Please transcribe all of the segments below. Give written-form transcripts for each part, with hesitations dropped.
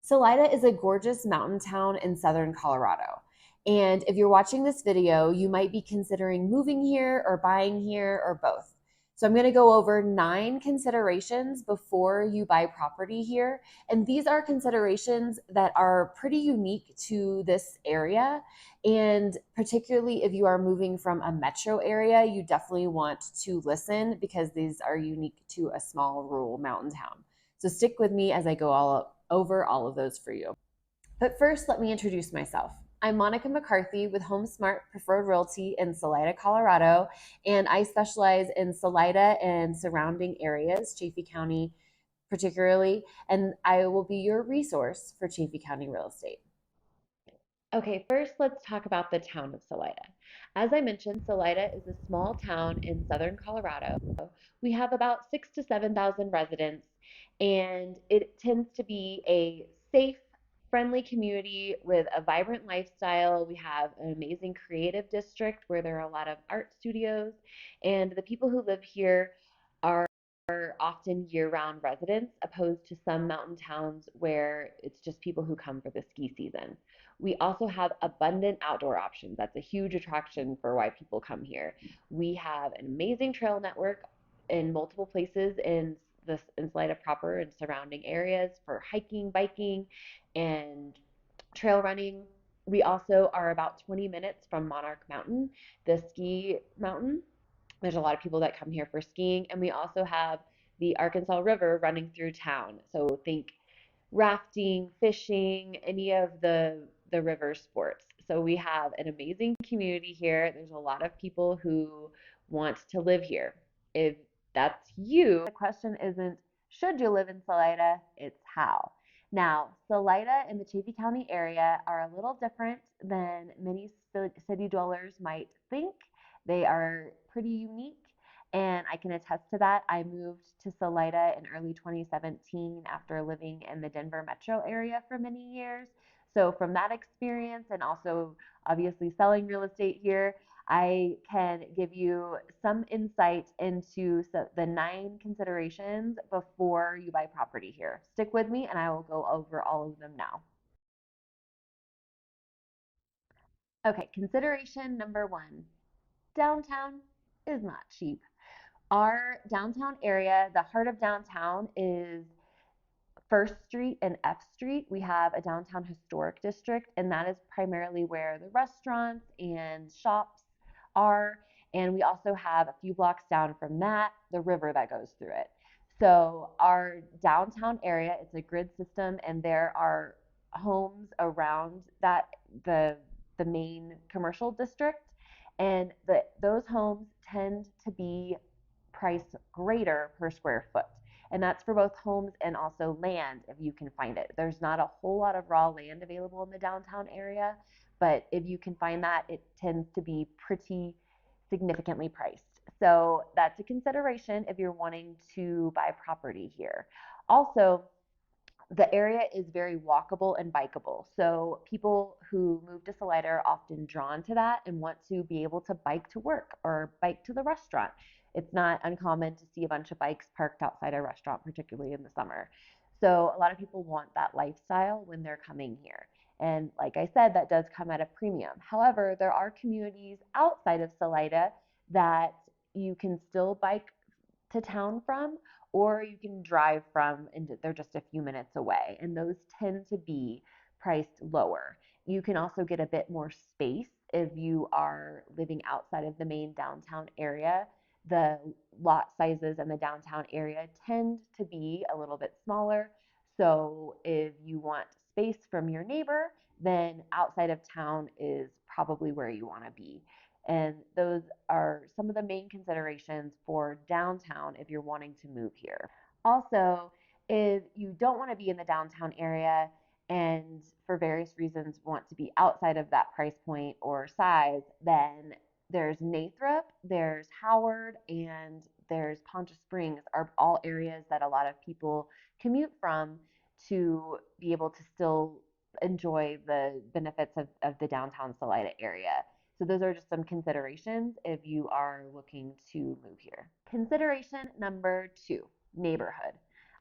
Salida is a gorgeous mountain town in southern Colorado. And if you're watching this video, you might be considering moving here or buying here or both. So I'm going to go over 9 considerations before you buy property here. And these are considerations that are pretty unique to this area. And particularly if you are moving from a metro area, you definitely want to listen because these are unique to a small rural mountain town. So stick with me as I go over all of those for you. But first, let me introduce myself. I'm Monica McCarthy with HomeSmart Preferred Realty in Salida, Colorado, and I specialize in Salida and surrounding areas, Chaffee County particularly, and I will be your resource for Chaffee County real estate. Okay, first let's talk about the town of Salida. As I mentioned, Salida is a small town in southern Colorado. We have about 6,000 to 7,000 residents, and it tends to be a safe, friendly community with a vibrant lifestyle. We have an amazing creative district where there are a lot of art studios, and the people who live here are often year-round residents, opposed to some mountain towns where it's just people who come for the ski season. We also have abundant outdoor options. That's a huge attraction for why people come here. We have an amazing trail network in multiple places in Salida proper and surrounding areas for hiking, biking, and trail running. We also are about 20 minutes from Monarch Mountain, the ski mountain. There's a lot of people that come here for skiing, and we also have the Arkansas River running through town. So think rafting, fishing, any of the river sports. So we have an amazing community here. There's a lot of people who want to live here. If that's you, the question isn't should you live in Salida, it's how. Now, Salida and the Chaffee County area are a little different than many city dwellers might think. They are pretty unique, and I can attest to that. I moved to Salida in early 2017 after living in the Denver metro area for many years. So, from that experience, and also obviously selling real estate here, I can give you some insight into the 9 considerations before you buy property here. Stick with me, and I will go over all of them now. Okay, consideration number 1, downtown is not cheap. Our downtown area, the heart of downtown, is First Street and F Street. We have a downtown historic district, and that is primarily where the restaurants and shops are. And we also have a few blocks down from that, the river that goes through it. So our downtown area, it's a grid system, and there are homes around that the main commercial district, and those homes tend to be priced greater per square foot. And that's for both homes and also land if you can find it. There's not a whole lot of raw land available in the downtown area, but if you can find that, it tends to be pretty significantly priced. So that's a consideration if you're wanting to buy property here. Also, the area is very walkable and bikeable. So people who move to Salida are often drawn to that and want to be able to bike to work or bike to the restaurant. It's not uncommon to see a bunch of bikes parked outside a restaurant, particularly in the summer. So a lot of people want that lifestyle when they're coming here. And like I said, that does come at a premium. However, there are communities outside of Salida that you can still bike to town from, or you can drive from, and they're just a few minutes away, and those tend to be priced lower. You can also get a bit more space if you are living outside of the main downtown area. The lot sizes in the downtown area tend to be a little bit smaller. So if you want space from your neighbor, then outside of town is probably where you want to be. And those are some of the main considerations for downtown if you're wanting to move here. Also, if you don't want to be in the downtown area and for various reasons want to be outside of that price point or size, then there's Nathrop, there's Howard, and there's Poncha Springs are all areas that a lot of people commute from to be able to still enjoy the benefits of the downtown Salida area. So those are just some considerations if you are looking to move here. Consideration number 2, neighborhood.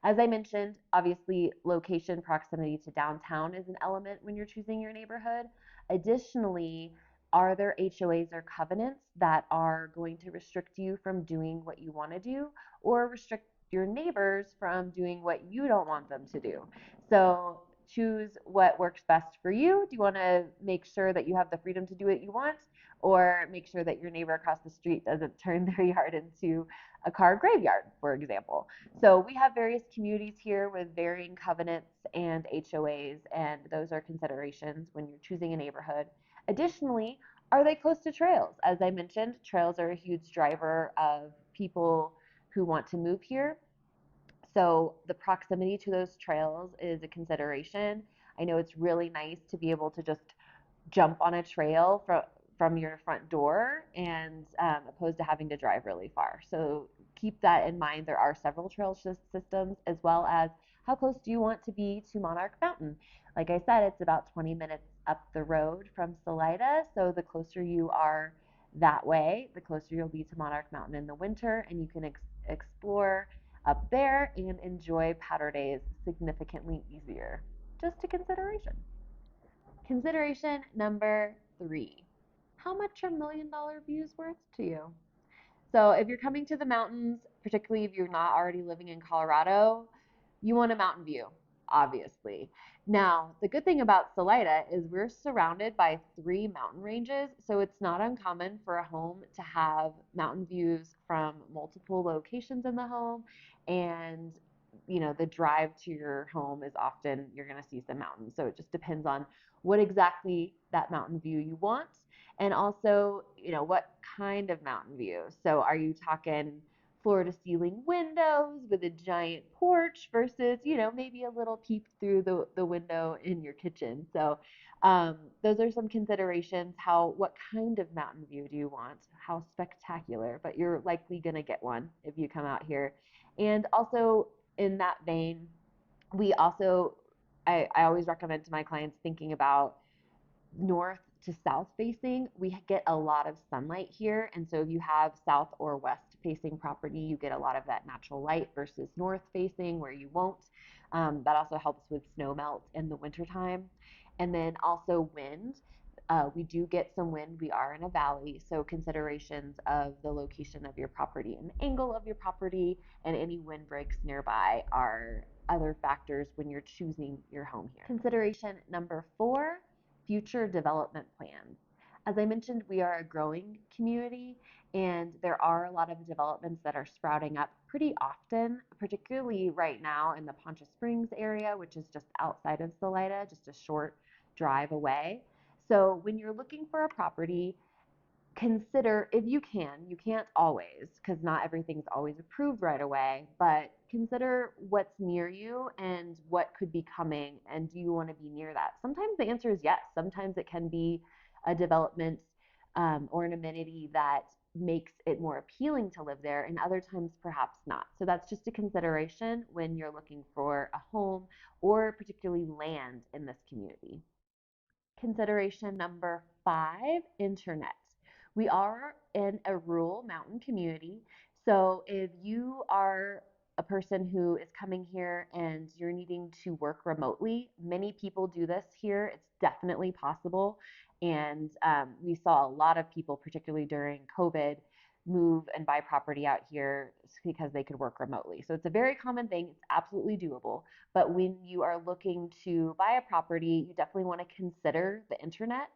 As I mentioned, obviously, location proximity to downtown is an element when you're choosing your neighborhood. Additionally, are there HOAs or covenants that are going to restrict you from doing what you want to do or restrict your neighbors from doing what you don't want them to do? So choose what works best for you. Do you want to make sure that you have the freedom to do what you want, or make sure that your neighbor across the street doesn't turn their yard into a car graveyard, for example? So we have various communities here with varying covenants and HOAs, and those are considerations when you're choosing a neighborhood. Additionally, are they close to trails? As I mentioned, trails are a huge driver of people who want to move here. So the proximity to those trails is a consideration. I know it's really nice to be able to just jump on a trail from your front door, and opposed to having to drive really far. So keep that in mind. There are several trail systems, as well as how close do you want to be to Monarch Mountain. Like I said, it's about 20 minutes up the road from Salida, so the closer you are that way, the closer you'll be to Monarch Mountain in the winter, and you can explore up there and enjoy powder days significantly easier. Just a consideration. Consideration number 3. How much are $1 million views worth to you? So if you're coming to the mountains, particularly if you're not already living in Colorado, you want a mountain view, obviously. Now, the good thing about Salida is we're surrounded by 3 mountain ranges, so it's not uncommon for a home to have mountain views from multiple locations in the home. And the drive to your home is often you're going to see some mountains. So it just depends on what exactly that mountain view you want, and also, what kind of mountain view. So are you talking floor to ceiling windows with a giant porch versus, maybe a little peep through the window in your kitchen? So those are some considerations. What kind of mountain view do you want? How spectacular? But you're likely going to get one if you come out here. And also, in that vein, we also, I always recommend to my clients thinking about north to south facing. We get a lot of sunlight here, and so if you have south or west facing property, you get a lot of that natural light versus north facing where you won't. That also helps with snow melt in the wintertime. And then also wind. We do get some wind. We are in a valley, so considerations of the location of your property and the angle of your property and any windbreaks nearby are other factors when you're choosing your home here. Consideration number 4, future development plans. As I mentioned, we are a growing community, and there are a lot of developments that are sprouting up pretty often, particularly right now in the Poncha Springs area, which is just outside of Salida, just a short drive away. So when you're looking for a property, consider, if you can't always, because not everything's always approved right away, but consider what's near you and what could be coming, and do you want to be near that? Sometimes the answer is yes. Sometimes it can be a development or an amenity that makes it more appealing to live there, and other times perhaps not. So that's just a consideration when you're looking for a home or particularly land in this community. Consideration number 5, internet. We are in a rural mountain community. So if you are a person who is coming here and you're needing to work remotely, many people do this here. It's definitely possible. And we saw a lot of people, particularly during COVID, move and buy property out here because they could work remotely. So it's a very common thing. It's absolutely doable. But when you are looking to buy a property, you definitely want to consider the internet.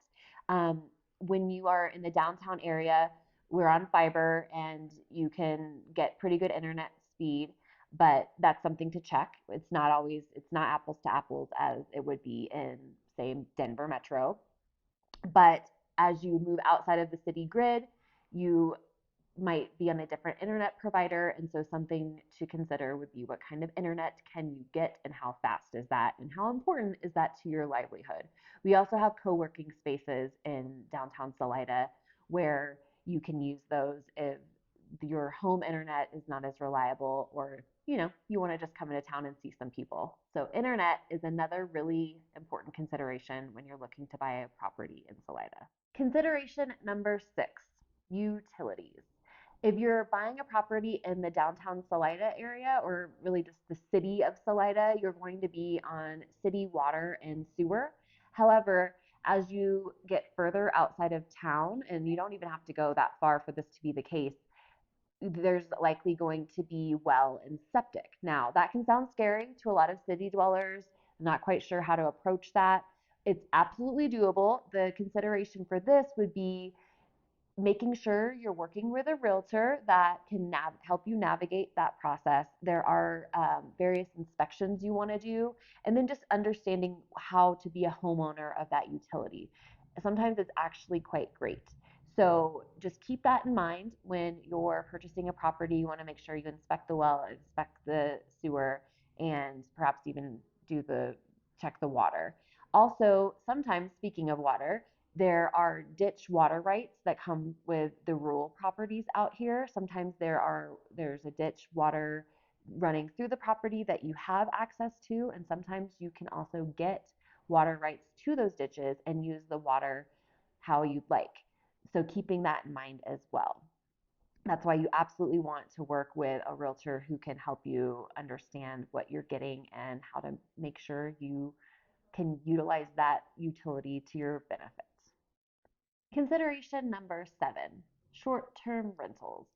When you are in the downtown area, we're on fiber and you can get pretty good internet speed, but that's something to check. It's not apples to apples as it would be in, say, Denver Metro. But as you move outside of the city grid, you might be on a different internet provider. And so something to consider would be what kind of internet can you get and how fast is that and how important is that to your livelihood. We also have co-working spaces in downtown Salida where you can use those if your home internet is not as reliable, or you want to just come into town and see some people. So internet is another really important consideration when you're looking to buy a property in Salida. Consideration number 6, utilities. If you're buying a property in the downtown Salida area, or really just the city of Salida, you're going to be on city water and sewer. However, as you get further outside of town, and you don't even have to go that far for this to be the case, there's likely going to be well and septic. Now, that can sound scary to a lot of city dwellers. I'm not quite sure how to approach that. It's absolutely doable. The consideration for this would be making sure you're working with a realtor that can help you navigate that process. There are various inspections you want to do, and then just understanding how to be a homeowner of that utility. Sometimes it's actually quite great. So just keep that in mind when you're purchasing a property. You want to make sure you inspect the well, inspect the sewer, and perhaps even check the water. Also, sometimes, speaking of water, there are ditch water rights that come with the rural properties out here. Sometimes there's a ditch water running through the property that you have access to, and sometimes you can also get water rights to those ditches and use the water how you'd like. So keeping that in mind as well. That's why you absolutely want to work with a realtor who can help you understand what you're getting and how to make sure you can utilize that utility to your benefit. Consideration number 7, short-term rentals.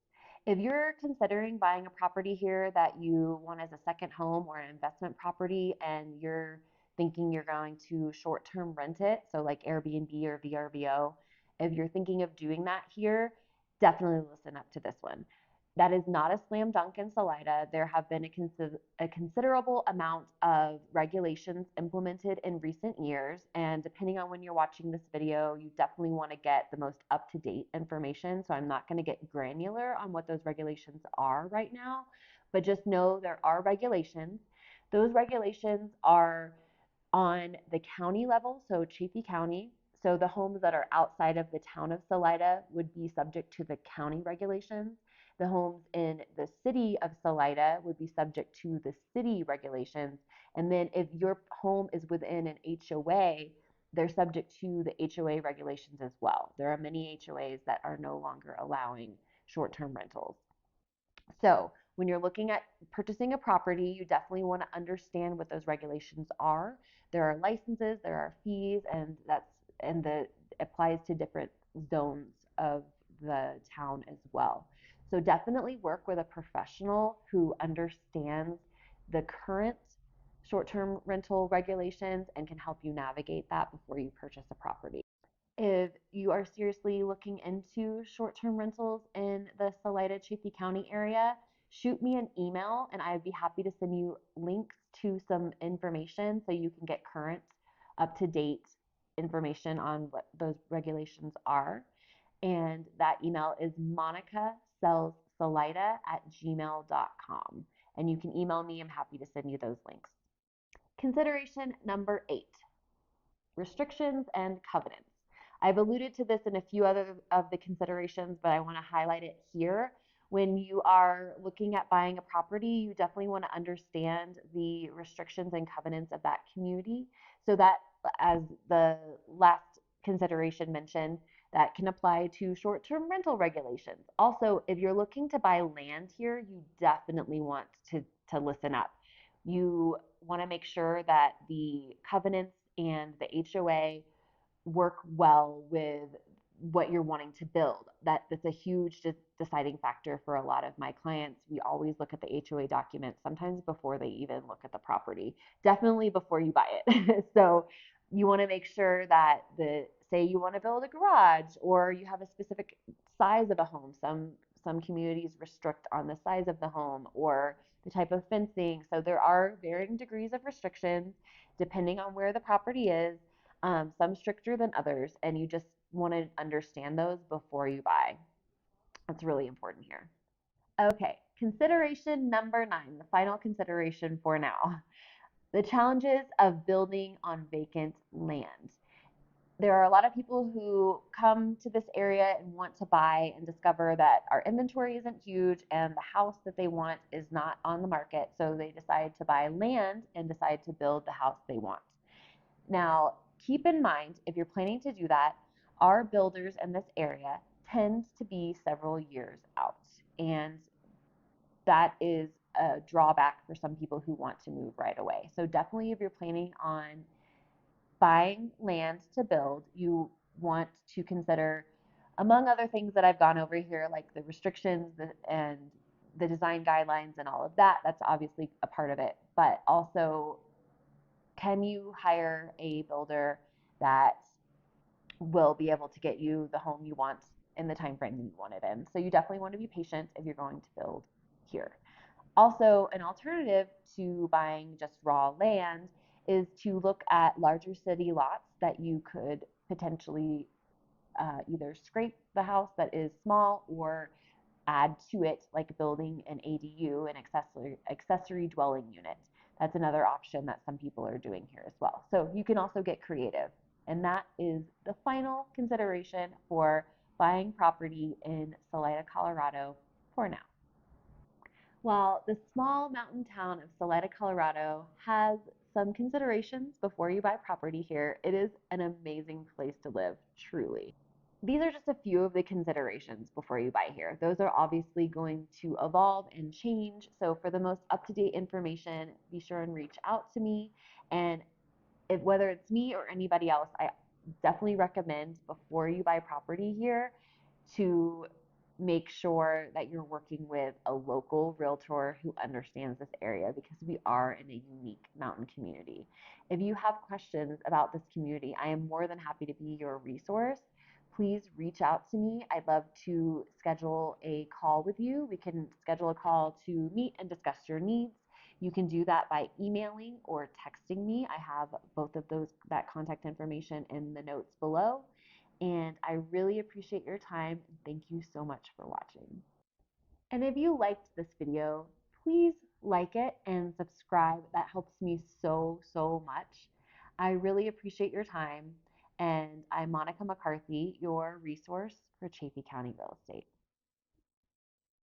If you're considering buying a property here that you want as a second home or an investment property, and you're thinking you're going to short-term rent it, so like Airbnb or VRBO, if you're thinking of doing that here, definitely listen up to this one. That is not a slam dunk in Salida. There have been a considerable amount of regulations implemented in recent years, and depending on when you're watching this video, you definitely want to get the most up-to-date information. So I'm not going to get granular on what those regulations are right now, but just know there are regulations. Those regulations are on the county level, so Chaffee County. So the homes that are outside of the town of Salida would be subject to the county regulations. The homes in the city of Salida would be subject to the city regulations. And then if your home is within an HOA, they're subject to the HOA regulations as well. There are many HOAs that are no longer allowing short-term rentals. So when you're looking at purchasing a property, you definitely want to understand what those regulations are. There are licenses, there are fees, and the applies to different zones of the town as well. So definitely work with a professional who understands the current short-term rental regulations and can help you navigate that before you purchase a property. If you are seriously looking into short-term rentals in the Salida Chaffee County area, shoot me an email and I'd be happy to send you links to some information so you can get current, up-to-date information on what those regulations are. And that email is monicasellssalida@gmail.com. And you can email me. I'm happy to send you those links. Consideration number 8, restrictions and covenants. I've alluded to this in a few other of the considerations, but I want to highlight it here. When you are looking at buying a property, you definitely want to understand the restrictions and covenants of that community, so that, as the last consideration mentioned, that can apply to short-term rental regulations. Also, if you're looking to buy land here, you definitely want to listen up. You want to make sure that the covenants and the HOA work well with what you're wanting to build. That's a huge deciding factor for a lot of my clients. We always look at the HOA document, sometimes before they even look at the property, definitely before you buy it. So you want to make sure that say you want to build a garage, or you have a specific size of a home. Some communities restrict on the size of the home or the type of fencing. So there are varying degrees of restrictions depending on where the property is, some stricter than others, and you just want to understand those before you buy. That's really important here. Okay, consideration number 9, the final consideration for now, the challenges of building on vacant land. There are a lot of people who come to this area and want to buy and discover that our inventory isn't huge and the house that they want is not on the market, so they decide to buy land and decide to build the house they want. Now, keep in mind, if you're planning to do that, our builders in this area tend to be several years out. and that is a drawback for some people who want to move right away. So definitely, if you're planning on buying land to build, you want to consider, among other things that I've gone over here, like the restrictions and the design guidelines and all of that. That's obviously a part of it, but also, can you hire a builder that will be able to get you the home you want in the time frame you want it in? So you definitely want to be patient if you're going to build here. Also, an alternative to buying just raw land is to look at larger city lots that you could potentially either scrape the house that is small or add to it, like building an ADU, an accessory dwelling unit. That's another option that some people are doing here as well. So you can also get creative. And that is the final consideration for buying property in Salida, Colorado for now. While the small mountain town of Salida, Colorado has some considerations before you buy property here, it is an amazing place to live, truly. These are just a few of the considerations before you buy here. Those are obviously going to evolve and change. So for the most up-to-date information, be sure and reach out to me. And whether it's me or anybody else, I definitely recommend before you buy property here to make sure that you're working with a local realtor who understands this area, because we are in a unique mountain community. If you have questions about this community, I am more than happy to be your resource. Please reach out to me. I'd love to schedule a call with you. We can schedule a call to meet and discuss your needs. You can do that by emailing or texting me. I have both of that contact information in the notes below. And I really appreciate your time. Thank you so much for watching. And if you liked this video, please like it and subscribe. That helps me so, so much. I really appreciate your time. And I'm Monica McCarthy, your resource for Chaffee County Real Estate.